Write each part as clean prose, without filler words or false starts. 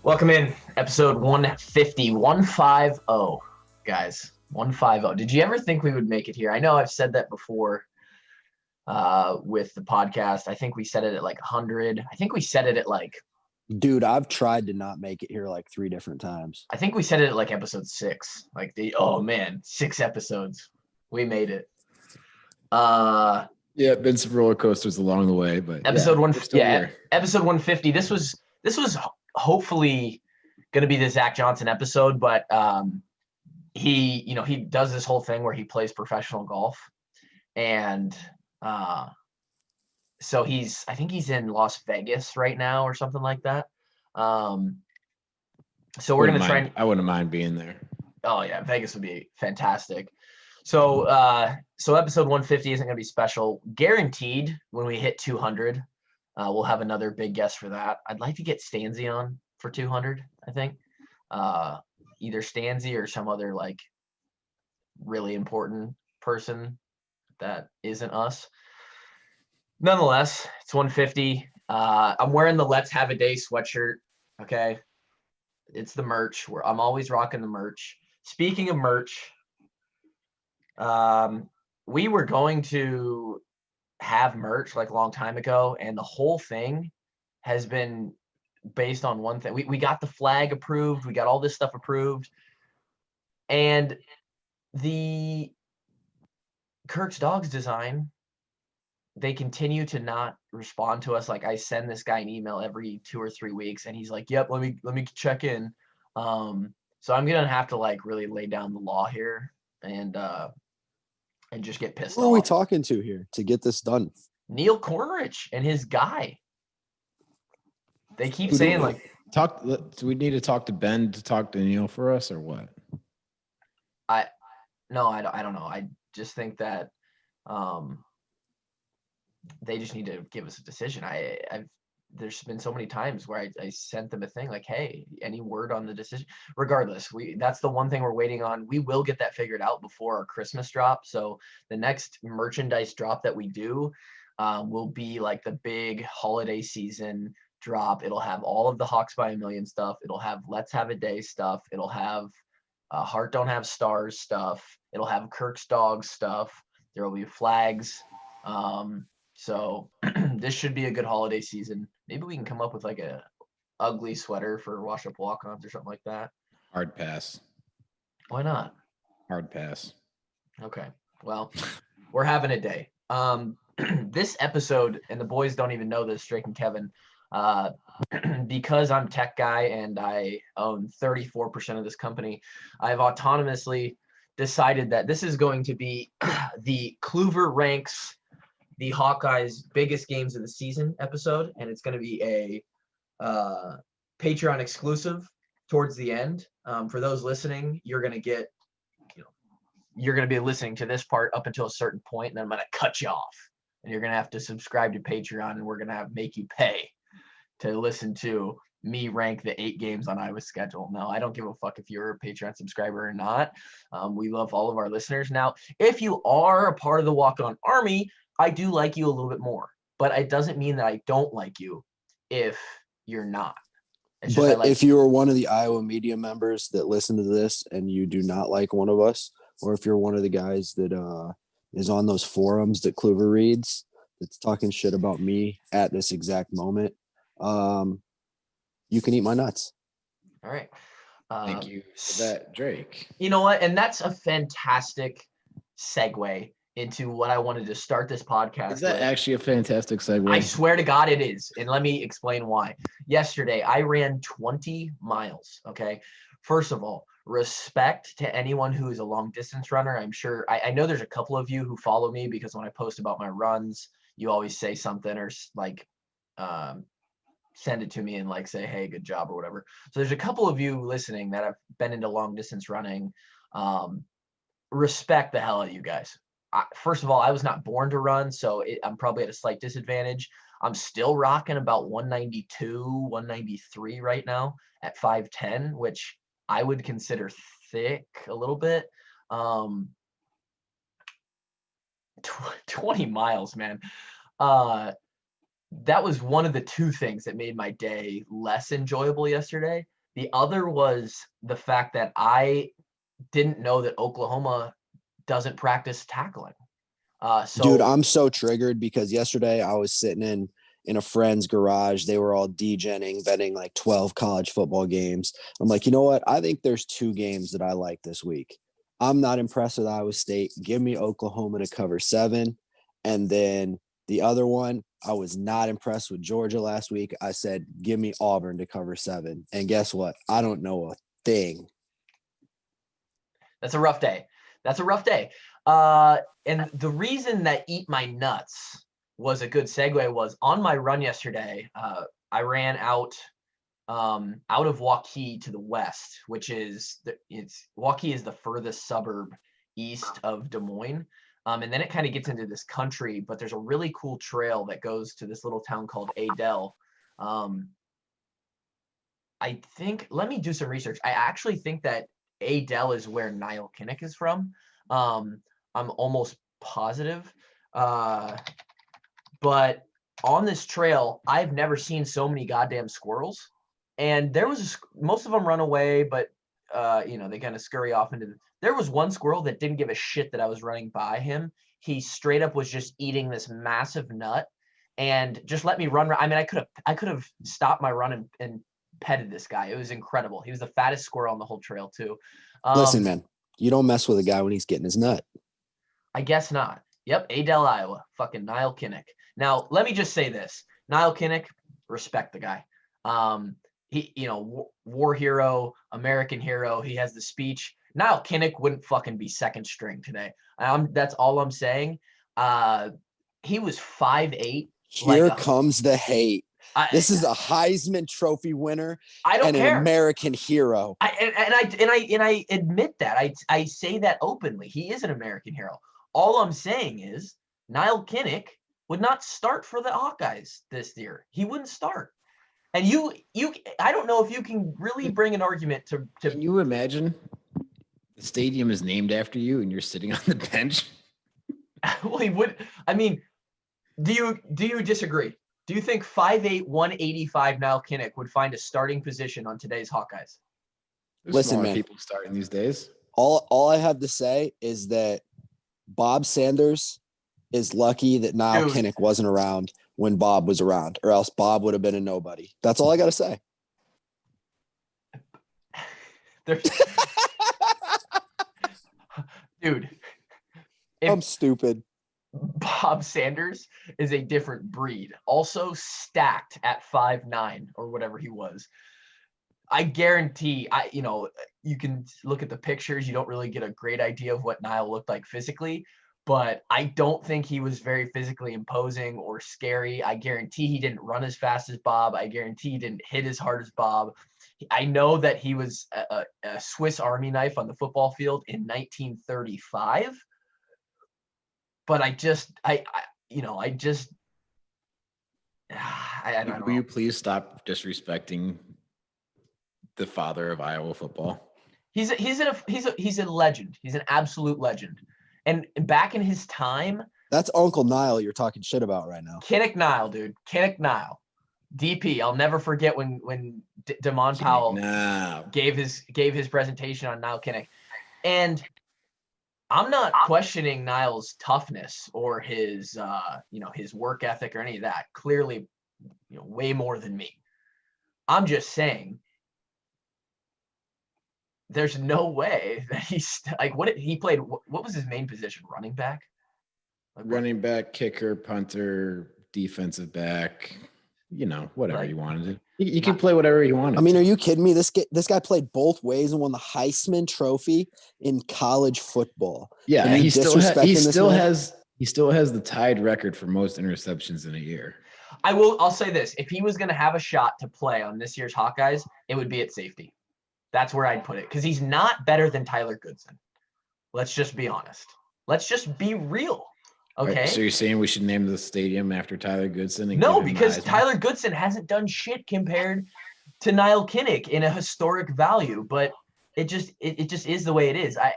Welcome in, episode 150, 150, guys, 150. Did you ever think we would make it here? I know I've said that before with the podcast. I think we said it at like 100. I think we said it at like, Dude, I've tried to not make it here like 3 different times. I think we said it at like episode 6. Like oh man, 6 episodes. We made it. Yeah, been some roller coasters along the way, but episode here. Episode 150. This was hopefully going to be the Zach Johnson episode, but he does this whole thing where he plays professional golf, and so I think he's in Las Vegas right now or something like that. So we're going to try. I wouldn't mind being there. Oh yeah, Vegas would be fantastic. So episode 150 isn't going to be special. Guaranteed when we hit 200, we'll have another big guest for that. I'd like to get Stanzi on for 200, I think. Either Stanzi or some other like really important person that isn't us. Nonetheless, it's 150. I'm wearing the Let's Have a Day sweatshirt. Okay. It's the merch. I'm always rocking the merch. Speaking of merch, we were going to have merch like a long time ago, and the whole thing has been based on one thing. We got the flag approved, we got all this stuff approved, and the Kirk's Dogs design, they continue to not respond to us. Like, I send this guy an email every 2 or 3 weeks, and he's like, yep, let me check in. So I'm gonna have to like really lay down the law here and just get pissed off. Who are we talking to here to get this done? Neil Cornrich and his guy. They keep saying like, do we need to talk to Ben to talk to Neil for us or what? I don't know. I just think that they just need to give us a decision. There's been so many times where I sent them a thing like, hey, any word on the decision? Regardless, that's the one thing we're waiting on. We will get that figured out before our Christmas drop. So the next merchandise drop that we do will be like the big holiday season drop. It'll have all of the Hawks by a Million stuff. It'll have Let's Have a Day stuff. It'll have Heart Don't Have Stars stuff. It'll have Kirk's Dogs stuff. There will be flags. So this should be a good holiday season. Maybe we can come up with like a ugly sweater for Wash Up Walkons or something like that. Hard pass. Why not? Hard pass. Okay. Well, we're having a day. This episode, and the boys don't even know this, Drake and Kevin, because I'm tech guy and I own 34% of this company, I've autonomously decided that this is going to be the Kluver ranks the Hawkeyes' biggest games of the season episode, and it's going to be a Patreon exclusive towards the end. For those listening, you're going to be listening to this part up until a certain point, and then I'm going to cut you off, and you're going to have to subscribe to Patreon, and we're going to make you pay to listen to me rank the 8 games on Iowa's schedule. No, I don't give a fuck if you're a Patreon subscriber or not. We love all of our listeners. Now, if you are a part of the Walk-On Army, I do like you a little bit more, but it doesn't mean that I don't like you if you're not. But if you are one of the Iowa media members that listen to this and you do not like one of us, or if you're one of the guys that is on those forums that Kluver reads, that's talking shit about me at this exact moment, you can eat my nuts. All right. Thank you for that, Drake. You know what? And that's a fantastic segue into what I wanted to start this podcast. Is that actually a fantastic segue? I swear to God it is. And let me explain why. Yesterday, I ran 20 miles. Okay. First of all, respect to anyone who is a long distance runner. I'm sure I know there's a couple of you who follow me because when I post about my runs, you always say something or like send it to me and like say, hey, good job or whatever. So there's a couple of you listening that have been into long distance running. Respect the hell out of you guys. First of all, I was not born to run, so I'm probably at a slight disadvantage. I'm still rocking about 192, 193 right now at 5'10", which I would consider thick a little bit. 20 miles, man. that was one of the two things that made my day less enjoyable yesterday. The other was the fact that I didn't know that Oklahoma doesn't practice tackling. Dude, I'm so triggered because yesterday I was sitting in a friend's garage. They were all degenning, betting like 12 college football games. I'm like, you know what? I think there's 2 games that I like this week. I'm not impressed with Iowa State. Give me Oklahoma to cover 7. And then the other one, I was not impressed with Georgia last week. I said, give me Auburn to cover 7. And guess what? I don't know a thing. That's a rough day. And the reason that Eat My Nuts was a good segue was on my run yesterday. I ran out of Waukee to the west, which is Waukee is the furthest suburb east of Des Moines. And then it kind of gets into this country, but there's a really cool trail that goes to this little town called Adel. I think, let me do some research. I actually think that Adel is where Nile Kinnick is from. I'm almost positive. But on this trail, I've never seen so many goddamn squirrels. And there was most of them run away, but they kind of scurry off there was one squirrel that didn't give a shit that I was running by him. He straight up was just eating this massive nut and just let me run. I mean, I could have stopped my run and petted this guy. It was incredible. He was the fattest squirrel on the whole trail too. Listen, man, you don't mess with a guy when he's getting his nut. I guess not. Yep, Adel, Iowa. Fucking Nile Kinnick. Now, let me just say this. Nile Kinnick, respect the guy. He, war hero, American hero. He has the speech. Nile Kinnick wouldn't fucking be second string today. That's all I'm saying. He was 5'8". Here comes the hate. This is a Heisman Trophy winner. I don't care. An American hero. I admit that. I say that openly. He is an American hero. All I'm saying is Nile Kinnick would not start for the Hawkeyes this year. He wouldn't start. And I don't know if you can really bring an argument to. Can you imagine the stadium is named after you and you're sitting on the bench? Well, he would. I mean, do you disagree? Do you think 5'8", 185 Nile Kinnick would find a starting position on today's Hawkeyes? Listen, man, people starting these days. All I have to say is that Bob Sanders is lucky that Nile Kinnick wasn't around when Bob was around, or else Bob would have been a nobody. That's all I got to say. Dude, I'm stupid. Bob Sanders is a different breed. Also stacked at 5'9" or whatever he was. I guarantee, you can look at the pictures. You don't really get a great idea of what Nile looked like physically, but I don't think he was very physically imposing or scary. I guarantee he didn't run as fast as Bob. I guarantee he didn't hit as hard as Bob. I know that he was a Swiss Army knife on the football field in 1935, but I don't know. Will you please stop disrespecting the father of Iowa football? He's a legend. He's an absolute legend. And back in his time, that's Uncle Nile you're talking shit about right now. Kinnick Nile, dude. Kinnick Nile. DP. I'll never forget when Damon Powell gave his presentation on Nile Kinnick. And I'm not questioning Nile's toughness or his his work ethic or any of that. Clearly, way more than me. I'm just saying there's no way that he's like he played. What was his main position? Running back. Running back, kicker, punter, defensive back. Whatever you wanted. You can play whatever you wanted. I mean, are you kidding me? This guy played both ways and won the Heisman Trophy in college football. Yeah, and he still has the tied record for most interceptions in a year. I'll say this: if he was going to have a shot to play on this year's Hawkeyes, it would be at safety. That's where I'd put it, because he's not better than Tyler Goodson. Let's just be honest. Let's just be real. Okay. Right, so you're saying we should name the stadium after Tyler Goodson? No, because Tyler Goodson hasn't done shit compared to Nile Kinnick in a historic value, but it just is the way it is. I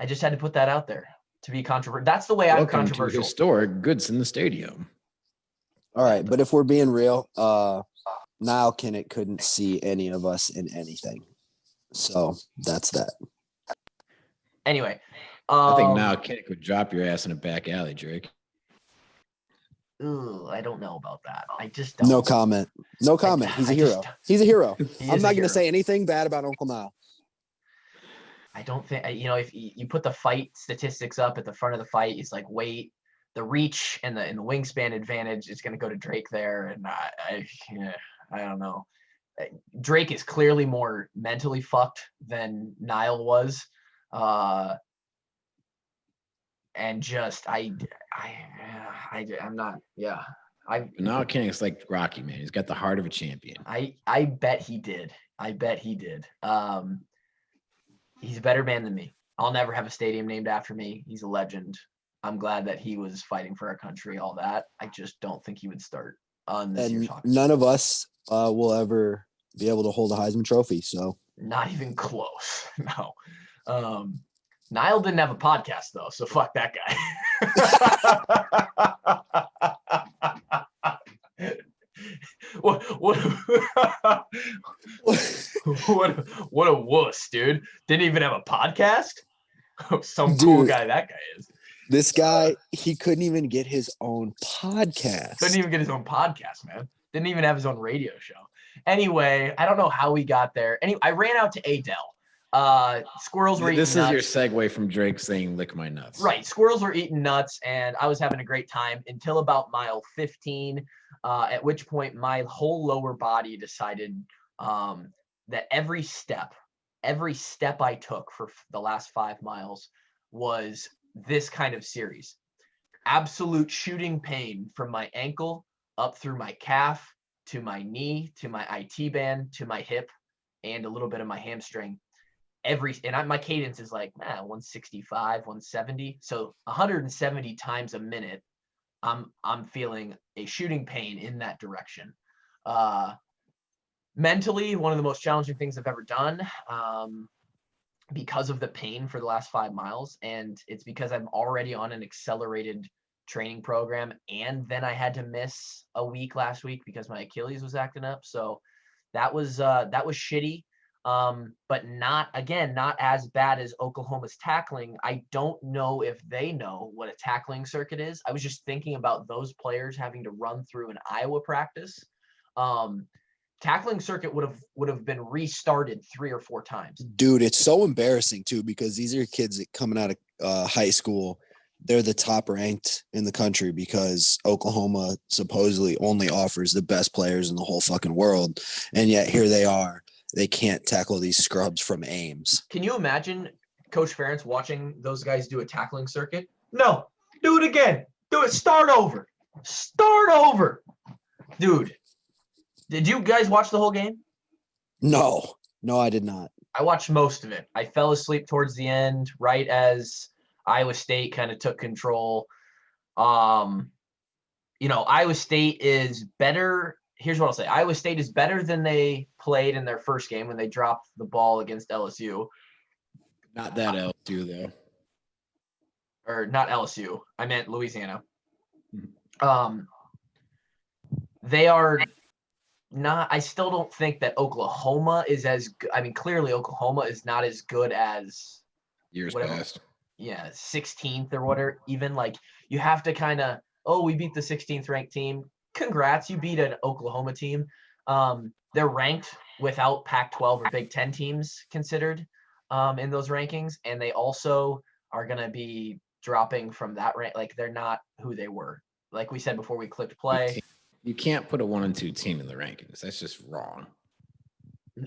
just had to put that out there to be controversial. That's the way I'm controversial. To historic Goodson the stadium. All right, but if we're being real, Nile Kinnick couldn't see any of us in anything. So that's that. Anyway. I think Nile Kinnick would drop your ass in a back alley, Drake. Ooh, I don't know about that. I just don't. No comment. No comment. He's a hero. He's a hero. I'm not going to say anything bad about Uncle Nile. I don't think, if you put the fight statistics up at the front of the fight, it's like weight, the reach, and the wingspan advantage is going to go to Drake there. And I don't know. Drake is clearly more mentally fucked than Nile was. And just I'm not. Nile Kinnick's like Rocky, man. He's got the heart of a champion. I bet he did. He's a better man than me. I'll never have a stadium named after me. He's a legend. I'm glad that he was fighting for our country, all that. I just don't think he would start on this year's Hawkeyes. None of us will ever be able to hold a Heisman Trophy. So not even close. No. Nile didn't have a podcast though, so fuck that guy. What a wuss, dude. Didn't even have a podcast? Some cool guy that guy is. This guy, he couldn't even get his own podcast. Couldn't even get his own podcast, man. Didn't even have his own radio show. Anyway, I don't know how we got there. Anyway, I ran out to Adele. Squirrels were eating nuts. This is your segue from Drake saying lick my nuts. Right. Squirrels were eating nuts, and I was having a great time until about mile 15, at which point my whole lower body decided that every step I took for the last 5 miles was this kind of series. Absolute shooting pain from my ankle up through my calf to my knee to my IT band to my hip and a little bit of my hamstring. My cadence is like 165, 170. So 170 times a minute, I'm feeling a shooting pain in that direction. Mentally, one of the most challenging things I've ever done, because of the pain for the last 5 miles. And it's because I'm already on an accelerated training program. And then I had to miss a week last week because my Achilles was acting up. So that was shitty. But not as bad as Oklahoma's tackling. I don't know if they know what a tackling circuit is. I was just thinking about those players having to run through an Iowa practice. Tackling circuit would have been restarted 3 or 4 times. Dude, it's so embarrassing too, because these are kids that coming out of high school. They're the top ranked in the country because Oklahoma supposedly only offers the best players in the whole fucking world. And yet here they are. They can't tackle these scrubs from Ames. Can you imagine Coach Ferentz watching those guys do a tackling circuit? No, do it again. Do it. Start over. Dude, did you guys watch the whole game? No, I did not. I watched most of it. I fell asleep towards the end, right as Iowa State kind of took control. Iowa State is better. Here's what I'll say. Iowa State is better than they played in their first game when they dropped the ball against LSU. Not that LSU, though. Or not LSU. I meant Louisiana. They are not – I still don't think that Oklahoma is as good. I mean, clearly Oklahoma is not as good as – years past. Yeah, 16th or whatever. Even like you have to kind of – we beat the 16th ranked team. Congrats, you beat an Oklahoma team. They're ranked without Pac-12 or Big Ten teams considered in those rankings, and they also are going to be dropping from that rank. Like they're not who they were. Like we said before we clicked play. You can't put a 1 and 2 team in the rankings. That's just wrong.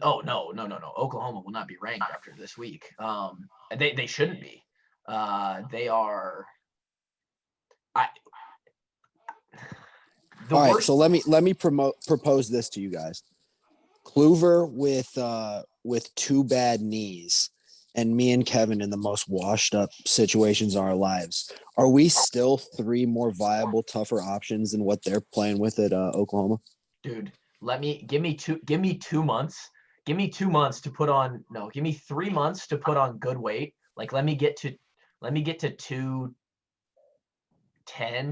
Oh no. Oklahoma will not be ranked after this week. They shouldn't be. They are. All right, so let me propose this to you guys. Kluver with 2 bad knees, and me and Kevin in the most washed up situations in our lives. Are we still 3 more viable, tougher options than what they're playing with at Oklahoma? Dude, give me 2 months. Give me 2 months to put on. No, give me 3 months to put on good weight. Like let me get to 210,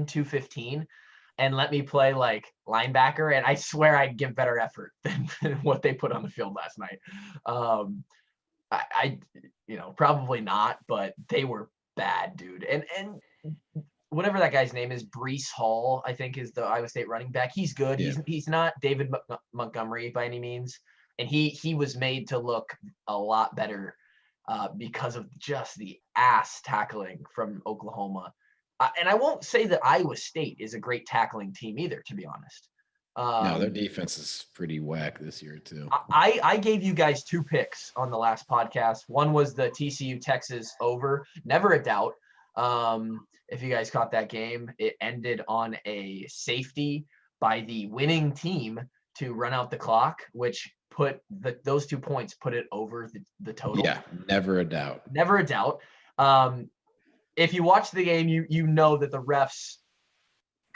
215. and let me play like linebacker, and I swear I'd give better effort than what they put on the field last night. I probably not, but they were bad, dude. And whatever that guy's name is, Breece Hall, I think is the Iowa State running back. He's good. Yeah. He's not David Montgomery by any means, and he was made to look a lot better because of just the ass tackling from Oklahoma. And I won't say that Iowa State is a great tackling team either, to be honest. No, their defense is pretty whack this year too. I gave you guys 2 picks on the last podcast. One was the TCU Texas over, never a doubt. If you guys caught that game, it ended on a safety by the winning team to run out the clock, which put those 2 points put it over the total. Yeah, never a doubt. Never a doubt. If you watch the game, you know that the refs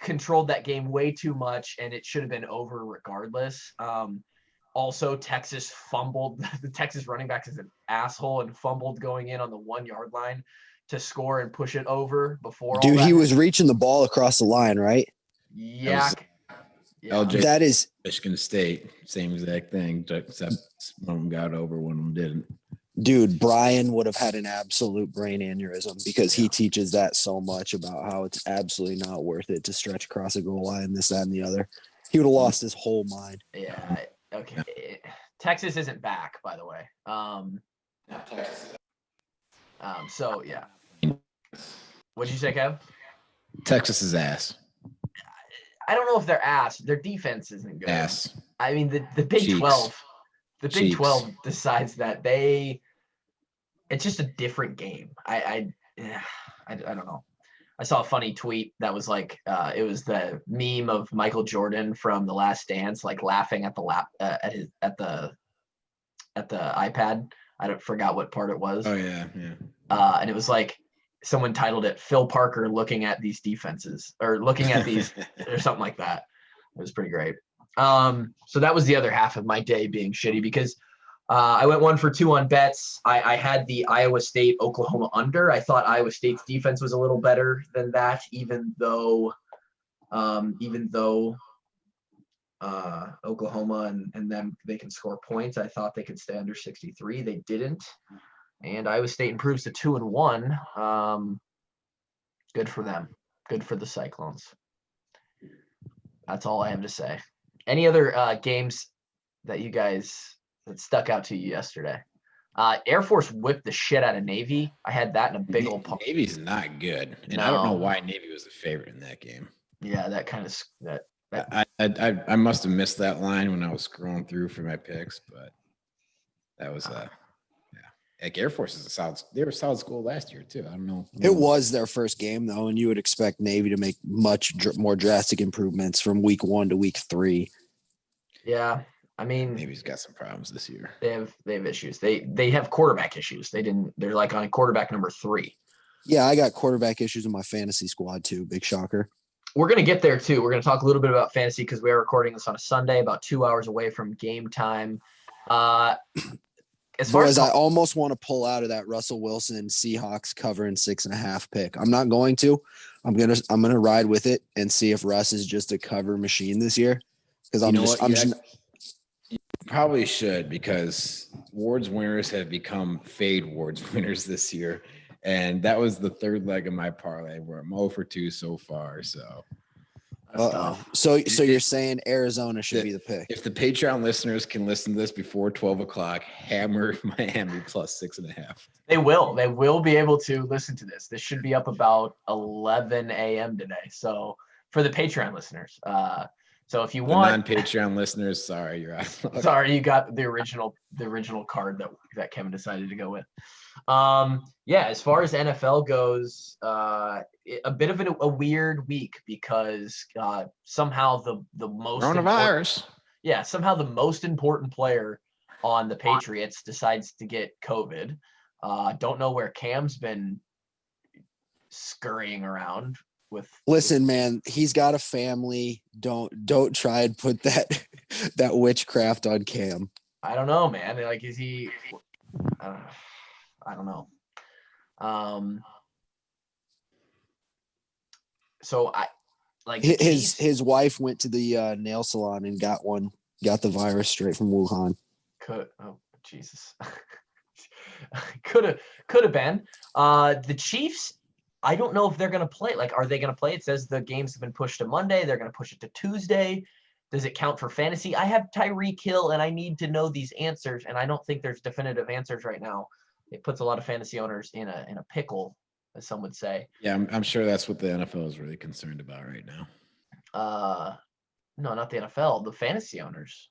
controlled that game way too much, and it should have been over regardless. Also, Texas fumbled. The Texas running back is an asshole and fumbled going in on the 1-yard line to score and push it over before. Dude, he was reaching the ball across the line, right? Yeah. LJ, that is Michigan State, same exact thing, except one of them got over, one of them didn't. Dude, Brian would have had an absolute brain aneurysm because he teaches that so much about how it's absolutely not worth it to stretch across a goal line, this, that, and the other. He would have lost his whole mind. Yeah. Okay. Texas isn't back, by the way. So yeah. What'd you say, Kev? Texas is ass. I don't know if they're ass. Their defense isn't good. Ass. I mean, the Big Cheeks. 12. The Big Cheeks. 12 decides that it's just a different game. I don't know. I saw a funny tweet that was like, it was the meme of Michael Jordan from The Last Dance, like laughing at the at the iPad. I forgot what part it was. Oh yeah. And it was like someone titled it "Phil Parker looking at these defenses" or looking at these or something like that. It was pretty great. So that was the other half of my day being shitty because I went 1 for 2 on bets. I had the Iowa State Oklahoma under. I thought Iowa State's defense was a little better than that, even though Oklahoma and them, they can score points. I thought they could stay under 63. They didn't. And Iowa State improves to 2-1. Good for them. Good for the Cyclones. That's all I have to say. Any other games that you guys that stuck out to you yesterday? Air Force whipped the shit out of Navy. I had that in a big old pump. Navy's not good, and I don't know why Navy was a favorite in that game. Yeah, that kind of that. I must have missed that line when I was scrolling through for my picks, but that was like Air Force is they were a solid school last year too. I don't know. It was their first game though, and you would expect Navy to make much more drastic improvements from week 1 to week 3. Yeah, I mean, Navy's got some problems this year. They have issues. They have quarterback issues. They're like on quarterback number 3. Yeah, I got quarterback issues in my fantasy squad too. Big shocker. We're going to get there too. We're going to talk a little bit about fantasy because we are recording this on a Sunday, about 2 hours away from game time. As far as I almost want to pull out of that Russell Wilson Seahawks covering 6.5 pick. I'm not going to. I'm gonna ride with it and see if Russ is just a cover machine this year. Because you probably should, because Ward's winners have become fade Ward's winners this year. And that was the third leg of my parlay where I'm 0 for 2 so far. So, so you're saying Arizona should be the pick? If the Patreon listeners can listen to this before 12 o'clock, hammer Miami plus 6.5. They will be able to listen to this. This should be up about 11 a.m. today. So for the Patreon listeners, so if you want non-Patreon listeners, sorry, you're out. Sorry, you got the original card that Kevin decided to go with. As far as NFL goes, a bit of a weird week because somehow the most coronavirus. Somehow the most important player on the Patriots decides to get COVID. Don't know where Cam's been scurrying around with. Listen, man, he's got a family. Don't try and put that witchcraft on Cam. I don't know, man. Like, is he? I don't know. So Like the Chiefs, his wife went to the nail salon and got the virus straight from Wuhan. oh Jesus, could have been. The Chiefs, I don't know if they're going to play. Like, are they going to play? It says the games have been pushed to Monday. They're going to push it to Tuesday. Does it count for fantasy? I have Tyreek Hill, and I need to know these answers, and I don't think there's definitive answers right now. It puts a lot of fantasy owners in a pickle, as some would say. Yeah, I'm sure that's what the NFL is really concerned about right now. No, not the NFL, the fantasy owners.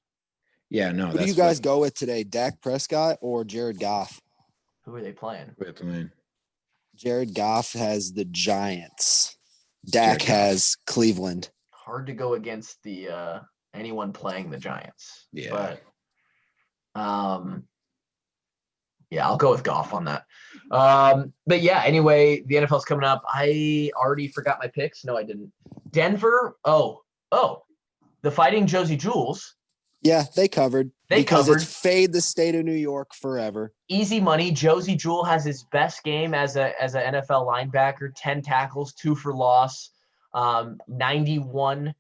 Yeah, no. Who do you guys go with today, Dak Prescott or Jared Goff? Who are they playing? Who are they playing? Jared Goff has the Giants. Dak has Cleveland. Hard to go against the anyone playing the Giants. Yeah. But yeah, I'll go with Goff on that. But yeah, anyway, the NFL's coming up. I already forgot my picks. No, I didn't. Denver. Oh, the Fighting Josie Jules. Yeah, they covered. It's fade the state of New York forever. Easy money. Josie Jewell has his best game as a NFL linebacker. 10 tackles, 2 for loss, 91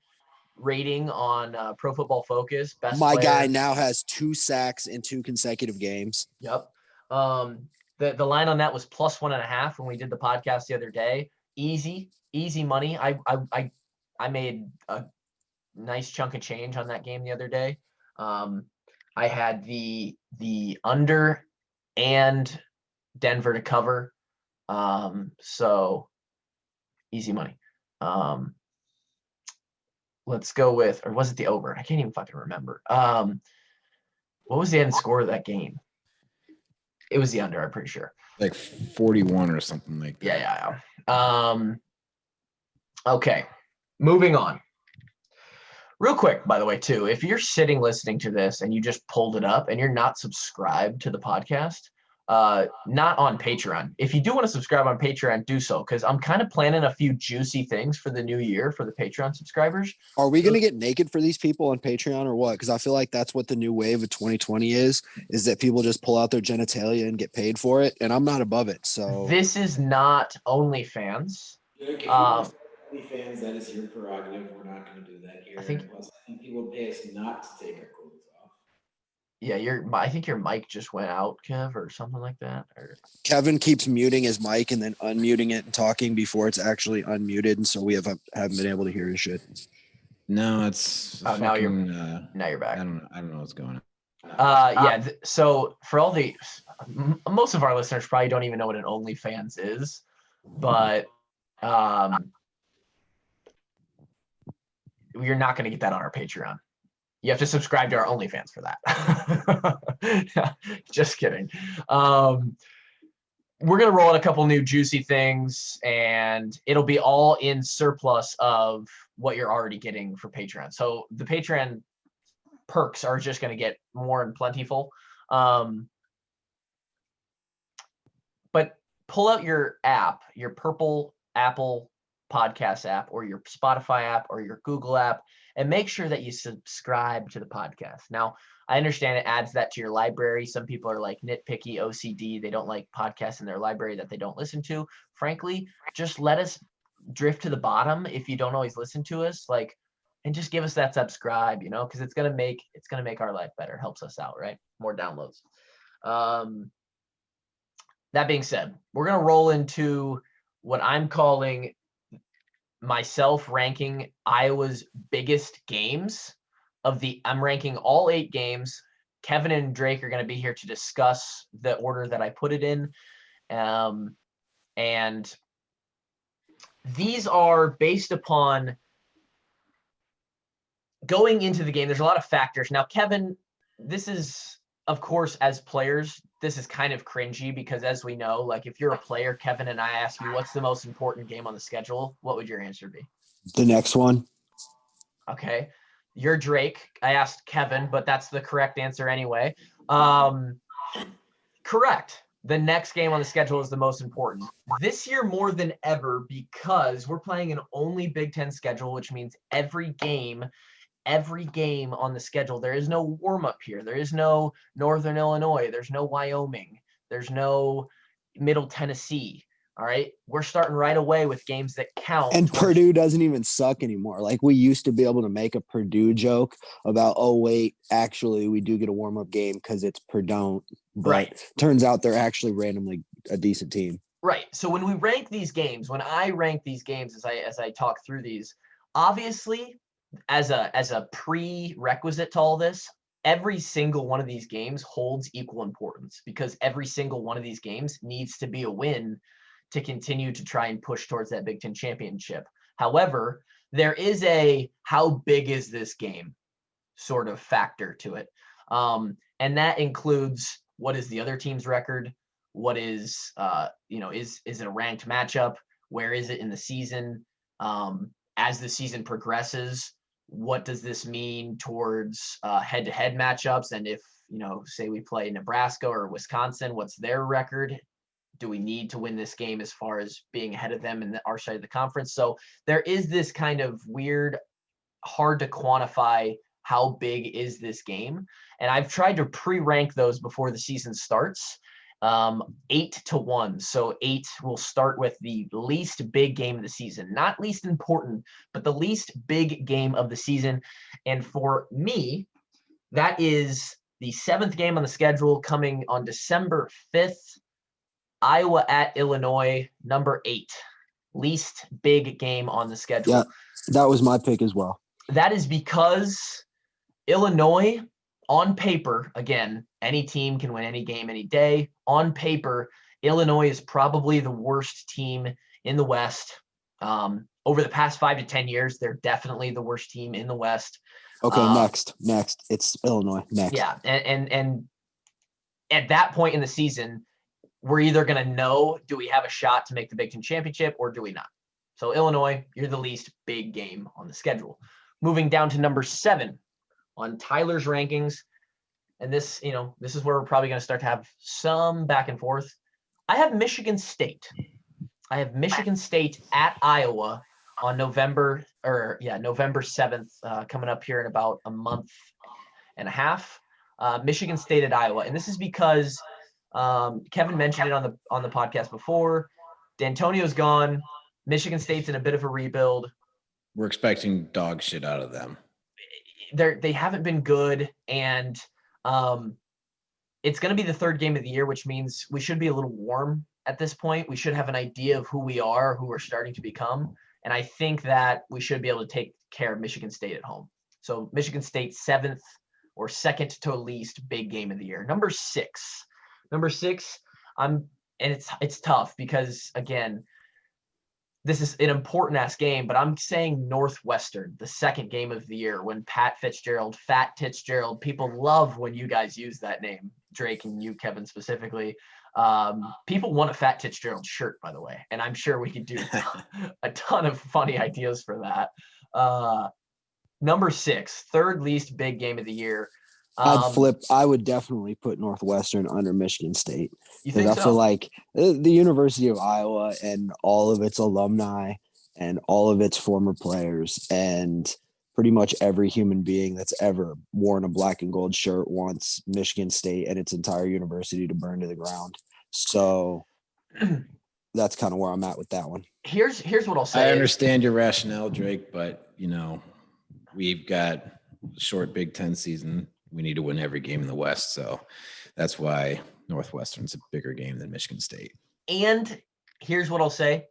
rating on Pro Football Focus. Best My player. guy now has 2 sacks in 2 consecutive games. Yep. The line on that was +1.5 when we did the podcast the other day. Easy money. I made a nice chunk of change on that game the other day. I had the under and Denver to cover. So easy money. Let's go with, or was it the over? I can't even fucking remember. What was the end score of that game? It was the under, I'm pretty sure. Like 41 or something like that. Yeah. Okay. Moving on. Real quick, by the way, too, if you're sitting listening to this and you just pulled it up and you're not subscribed to the podcast, not on Patreon. If you do want to subscribe on Patreon, do so, because I'm kind of planning a few juicy things for the new year for the Patreon subscribers. Are we going to get naked for these people on Patreon or what? Because I feel like that's what the new wave of 2020 is that people just pull out their genitalia and get paid for it, and I'm not above it. So this is not OnlyFans. Fans, that is your prerogative. We're not going to do that here. Plus, I think people pay us not to take our clothes off. Yeah, I think your mic just went out, Kev, or something like that. Or Kevin keeps muting his mic and then unmuting it and talking before it's actually unmuted, and so we haven't been able to hear his shit. No, it's now you're back. I don't know what's going on. Yeah. So for all most of our listeners probably don't even know what an OnlyFans is, but you're not going to get that on our Patreon. You have to subscribe to our OnlyFans for that. Just kidding. We're going to roll out a couple new juicy things, and it'll be all in surplus of what you're already getting for Patreon. So the Patreon perks are just going to get more and plentiful. But pull out your app, your purple Apple podcast app or your Spotify app or your Google app, and make sure that you subscribe to the podcast. Now, I understand it adds that to your library. Some people are like nitpicky, OCD. They don't like podcasts in their library that they don't listen to. Frankly, just let us drift to the bottom if you don't always listen to us, and just give us that subscribe, because it's gonna make our life better. Helps us out, right? More downloads. That being said, we're gonna roll into what I'm calling myself ranking Iowa's biggest games I'm ranking all 8 games. Kevin and Drake are going to be here to discuss the order that I put it in. And these are based upon going into the game. There's a lot of factors. Now, Kevin, this is, of course, as players, this is kind of cringy because, as we know, if you're a player, Kevin, and I ask you, what's the most important game on the schedule? What would your answer be? The next one. Okay. You're Drake. I asked Kevin, but that's the correct answer anyway. Correct. The next game on the schedule is the most important. This year more than ever, because we're playing an only Big Ten schedule, which means every game on the schedule, there is no warm-up here. There is no Northern Illinois. There's no Wyoming. There's no Middle Tennessee. All right. We're starting right away with games that count. And Purdue doesn't even suck anymore. Like, we used to be able to make a Purdue joke about, oh, wait, actually, we do get a warm-up game because it's Purdue. But Right. Turns out they're actually randomly a decent team. Right. So when we rank these games, when I rank these games as I talk through these, obviously, as a prerequisite to all this, every single one of these games holds equal importance because every single one of these games needs to be a win to continue to try and push towards that Big Ten championship. However, there is a how big is this game sort of factor to it. And that includes what is the other team's record? What is, is it a ranked matchup? Where is it in the season? As the season progresses, what does this mean towards head-to-head matchups? And if, say we play Nebraska or Wisconsin, what's their record? Do we need to win this game as far as being ahead of them in our side of the conference? So there is this kind of weird, hard to quantify how big is this game. And I've tried to pre-rank those before the season starts, 8-1. So 8 will start with the least big game of the season, not least important, but the least big game of the season. And for me, that is the 7th game on the schedule coming on December 5th. Iowa at Illinois, number 8, least big game on the schedule. Yeah, that was my pick as well. That is because Illinois, on paper, again, any team can win any game any day. On paper, Illinois is probably the worst team in the West. Over the past 5 to 10 years, they're definitely the worst team in the West. Okay, next. It's Illinois. Next. Yeah, and at that point in the season, we're either going to know, do we have a shot to make the Big Ten championship or do we not? So Illinois, you're the least big game on the schedule. Moving down to number 7 on Tyler's rankings. And this is where we're probably going to start to have some back and forth. I have Michigan State. At Iowa on November 7th, coming up here in about a month and a half. Michigan State at Iowa. And this is because Kevin mentioned it on the podcast before. D'Antonio's gone. Michigan State's in a bit of a rebuild. We're expecting dog shit out of them. They haven't been good, and it's going to be the 3rd game of the year, which means we should be a little warm at this point. We should have an idea of who we are, who we're starting to become, and I think that we should be able to take care of Michigan State at home. So Michigan State 7th or 2nd to least big game of the year. Number 6, it's tough because, again, this is an important ass game, but I'm saying Northwestern, the 2nd game of the year, when Fat Fitzgerald, people love when you guys use that name, Drake and you, Kevin, specifically. People want a Fat Fitzgerald shirt, by the way, and I'm sure we could do a ton of funny ideas for that. Number 6, 3rd least big game of the year. I would definitely put Northwestern under Michigan State. You think I so? feel like the University of Iowa and all of its alumni and all of its former players and pretty much every human being that's ever worn a black and gold shirt wants Michigan State and its entire university to burn to the ground. So that's kind of where I'm at with that one. Here's what I'll say. I understand your rationale, Drake, but we've got a short Big Ten season. We need to win every game in the West. So that's why Northwestern's a bigger game than Michigan State. And here's what I'll say.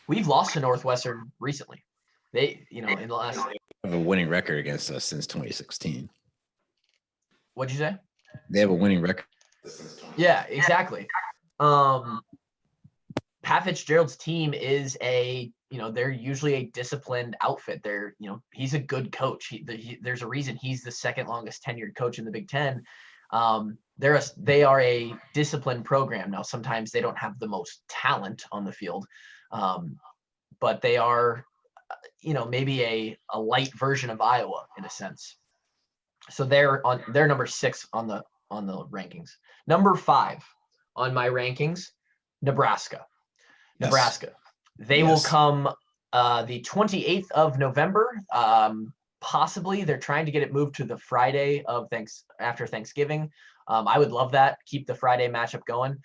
We've lost to Northwestern recently. They, in the last. They have a winning record against us since 2016. What'd you say? They have a winning record. Yeah, exactly. Pat Fitzgerald's team is they're usually a disciplined outfit. He's a good coach. There's a reason he's the 2nd longest tenured coach in the Big Ten. They are a disciplined program. Now, sometimes they don't have the most talent on the field, but they are, maybe a light version of Iowa in a sense. So they're number 6 on the rankings. Number 5 on my rankings, Nebraska. Yes. Nebraska. They will come the 28th of November. Possibly they're trying to get it moved to the Friday of after Thanksgiving. I would love that. Keep the Friday matchup going.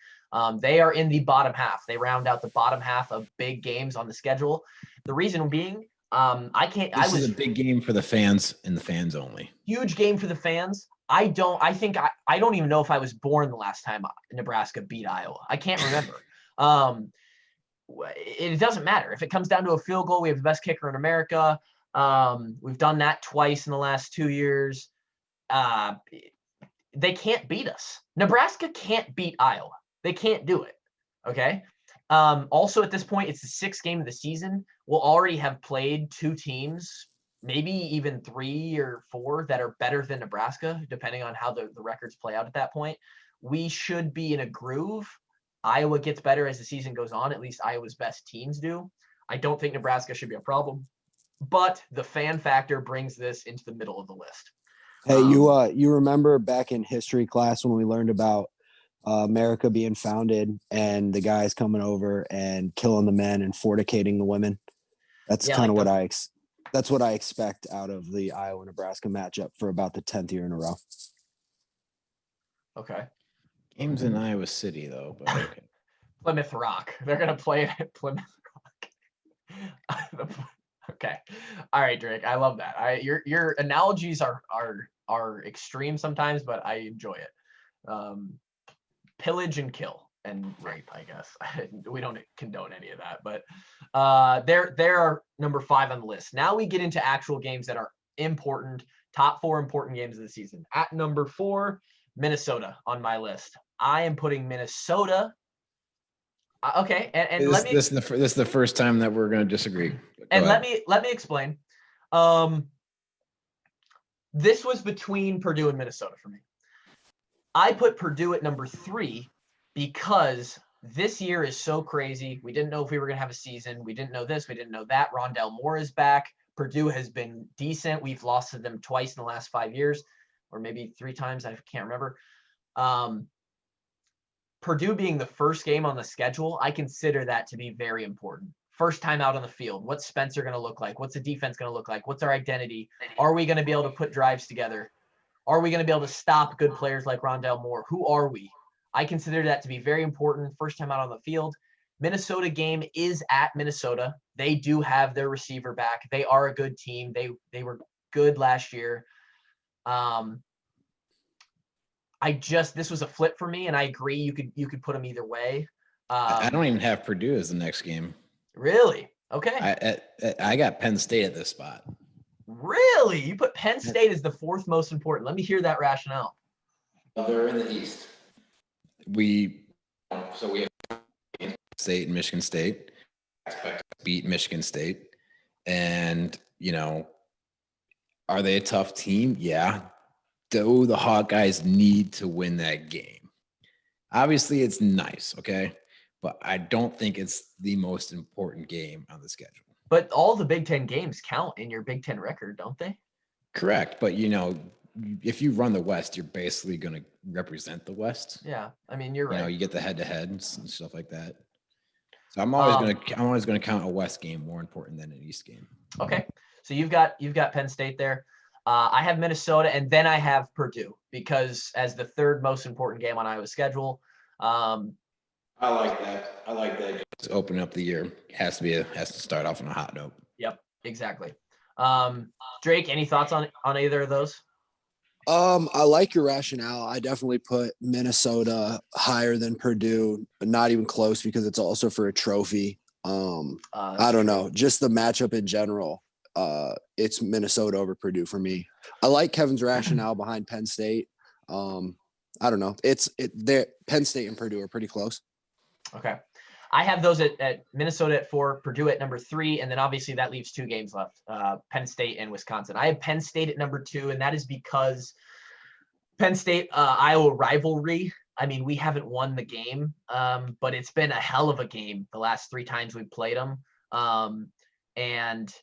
They are in the bottom half. They round out the bottom half of big games on the schedule. The reason being, This is a big game for the fans and the fans only. Huge game for the fans. I don't even know if I was born the last time Nebraska beat Iowa. I can't remember. It doesn't matter. If it comes down to a field goal, we have the best kicker in America. We've done that twice in the last 2 years. They can't beat us. Nebraska can't beat Iowa. They can't do it. Okay. Also, at this point, it's the 6th game of the season. We'll already have played 2 teams, maybe even 3 or 4 that are better than Nebraska, depending on how the records play out at that point. We should be in a groove. Iowa gets better as the season goes on. At least Iowa's best teams do. I don't think Nebraska should be a problem, but the fan factor brings this into the middle of the list. Hey, you remember back in history class when we learned about America being founded and the guys coming over and killing the men and fornicating the women? That's kind of what that's what I expect out of the Iowa-Nebraska matchup for about the 10th year in a row. Okay. Games in Iowa City, though. But okay. Plymouth Rock. They're going to play it at Plymouth Rock. Okay. All right, Drake. I love that. Your analogies are extreme sometimes, but I enjoy it. Pillage and kill and rape, I guess. We don't condone any of that, but they're number 5 on the list. Now we get into actual games that are important, top 4 important games of the season. At number 4, Minnesota on my list. I am putting Minnesota. Okay, and this is the first time that we're going to disagree. Let me explain. This was between Purdue and Minnesota for me. I put Purdue at number 3 because this year is so crazy. We didn't know if we were going to have a season. We didn't know this. We didn't know that. Rondell Moore is back. Purdue has been decent. We've lost to them twice in the last 5 years, or maybe 3 times. I can't remember. Purdue being the first game on the schedule, I consider that to be very important. First time out on the field. What's Spencer going to look like? What's the defense going to look like? What's our identity? Are we going to be able to put drives together? Are we going to be able to stop good players like Rondell Moore? Who are we? I consider that to be very important. First time out on the field. Minnesota game is at Minnesota. They do have their receiver back. They are a good team. They were good last year. This was a flip for me, and I agree you could put them either way. I don't even have Purdue as the next game. Really? Okay. I got Penn State at this spot. Really? You put Penn State as the 4th most important. Let me hear that rationale. They're in the East. We have State and Michigan State. Expect to beat Michigan State. And, are they a tough team? Yeah. Do the Hawkeyes need to win that game? Obviously, it's nice, okay? But I don't think it's the most important game on the schedule. But all the Big Ten games count in your Big Ten record, don't they? Correct. But, if you run the West, you're basically going to represent the West. Yeah. I mean, you're right. You get the head-to-head and stuff like that. So I'm always going to count a West game more important than an East game. Okay. So you've got Penn State there. I have Minnesota, and then I have Purdue because as the 3rd most important game on Iowa's schedule. I like that. Just opening up the year has to start off on a hot note. Yep, exactly. Drake, any thoughts on either of those? I like your rationale. I definitely put Minnesota higher than Purdue, but not even close because it's also for a trophy. I don't know, just the matchup in general. It's Minnesota over Purdue for me. I like Kevin's rationale behind Penn State. I don't know. Penn State and Purdue are pretty close. Okay. I have those at Minnesota at 4, Purdue at number 3, and then obviously that leaves 2 games left, Penn State and Wisconsin. I have Penn State at number 2, and that is because Penn State Iowa rivalry. I mean, we haven't won the game, but it's been a hell of a game the last 3 times we've played them. And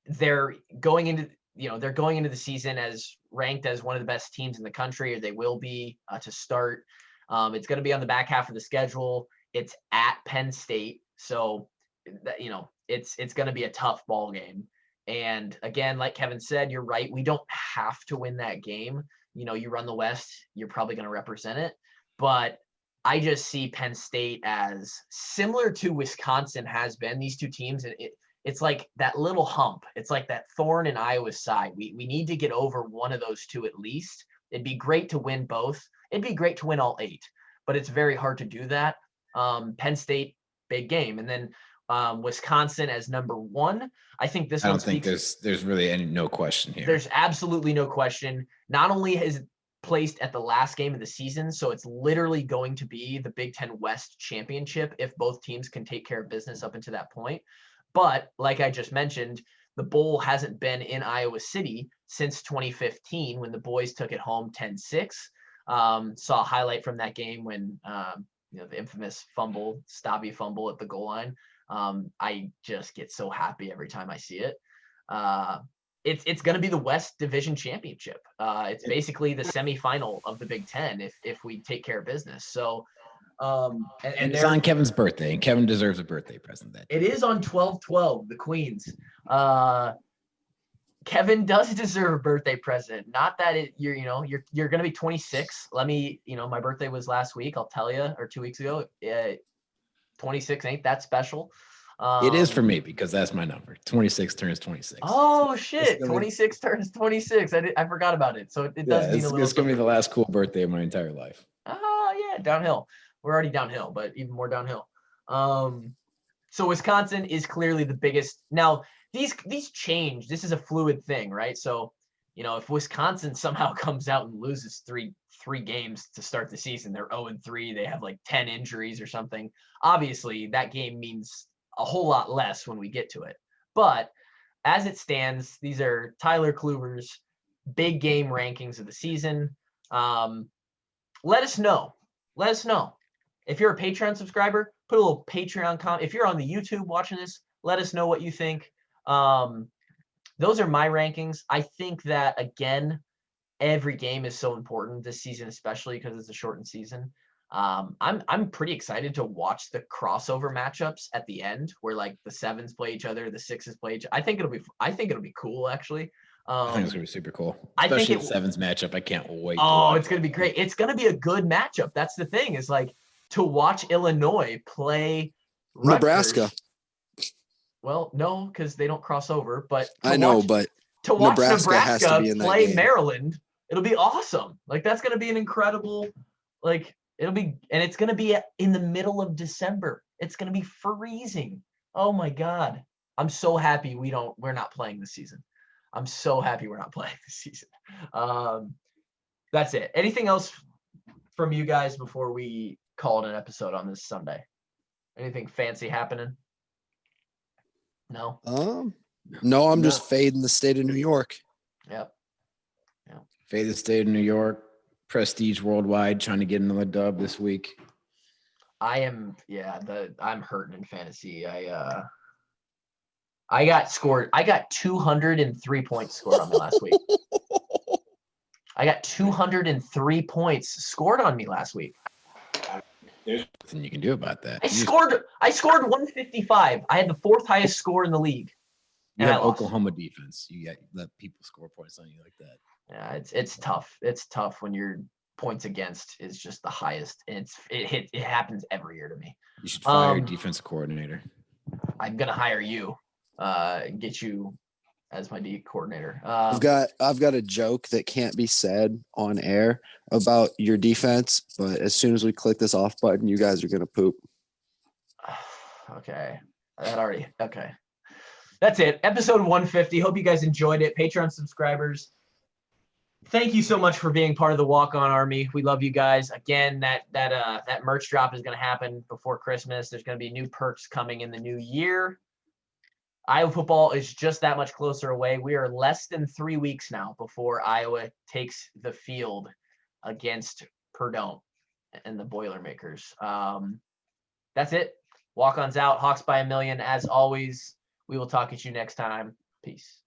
they're going into the season as ranked as one of the best teams in the country, or they will be to start. It's going to be on the back half of the schedule. It's at Penn State, so it's going to be a tough ball game. And again, like Kevin said, you're right. We don't have to win that game. You run the West, you're probably going to represent it. But I just see Penn State as similar to Wisconsin has been. These two teams, and it's like that little hump. It's like that thorn in Iowa's side. We need to get over one of those two at least. It'd be great to win both. It'd be great to win all 8, but it's very hard to do that. Penn State, big game. And then Wisconsin as number 1. I think this I don't think there's really no question here. There's absolutely no question. Not only is placed at the last game of the season, so it's literally going to be the Big Ten West championship if both teams can take care of business up until that point. But like I just mentioned, the bowl hasn't been in Iowa City since 2015 when the boys took it home 10-6. Saw a highlight from that game when the infamous Stabby fumble at the goal line. I just get so happy every time I see it. It's going to be the West Division Championship. It's basically the semifinal of the Big Ten if we take care of business. So, and it's on Kevin's birthday, and Kevin deserves a birthday present. That it is on 12/12, the Queens. Kevin does deserve a birthday present. Not that you're going to be 26. My birthday was last week. I'll tell you, or 2 weeks ago. 26 ain't that special. It is for me because that's my number. 26 turns 26. Oh shit! 26 turns 26. I forgot about it. So it does mean a little. It's gonna be the last cool birthday of my entire life. Oh yeah, downhill. We're already downhill, but even more downhill. So Wisconsin is clearly the biggest. Now these change. This is a fluid thing, right? So if Wisconsin somehow comes out and loses three games to start the season, they're 0-3. They have like 10 injuries or something. Obviously, that game means a whole lot less when we get to it. But as it stands, these are Tyler Kluver's big game rankings of the season. Let us know. If you're a Patreon subscriber, put a little Patreon comment. If you're on the YouTube watching this, let us know what you think. Those are my rankings. I think that, again, every game is so important this season, especially because it's a shortened season. I'm pretty excited to watch the crossover matchups at the end, where like the 7s play each other, the 6s play each. I think it'll be cool actually. I think it's gonna be super cool, especially the 7s matchup. I can't wait. It's gonna be great. It's gonna be a good matchup. That's the thing, is like to watch Illinois play Rutgers. Nebraska. Well, no, because they don't cross over. But to watch Nebraska play Maryland, it'll be awesome. Like that's gonna be an incredible it's going to be in the middle of December. It's going to be freezing. Oh my God. I'm so happy we're not playing this season. I'm so happy we're not playing this season. That's it. Anything else from you guys before we call it an episode on this Sunday? Anything fancy happening? No? No, I'm just fading the state of New York. Yep. Fade the state of New York. Prestige Worldwide trying to get another dub this week. I'm hurting in fantasy. I got 203 points scored on me last week. I got 203 points scored on me last week. There's nothing you can do about that. I scored 155. I had the 4th highest score in the league. You have Oklahoma defense. You let people score points on you like that. Yeah, it's tough. It's tough when your points against is just the highest. And it happens every year to me. You should fire your defensive coordinator. I'm gonna hire you. Get you as my D coordinator. I've got a joke that can't be said on air about your defense, but as soon as we click this off button, you guys are gonna poop. Okay. Okay. That's it. Episode 150. Hope you guys enjoyed it. Patreon subscribers, thank you so much for being part of the Walk-On Army. We love you guys. Again, that merch drop is going to happen before Christmas. There's going to be new perks coming in the new year. Iowa football is just that much closer away. We are less than 3 weeks now before Iowa takes the field against Purdue and the Boilermakers. That's it. Walk-Ons out. Hawks by a million. As always, we will talk at you next time. Peace.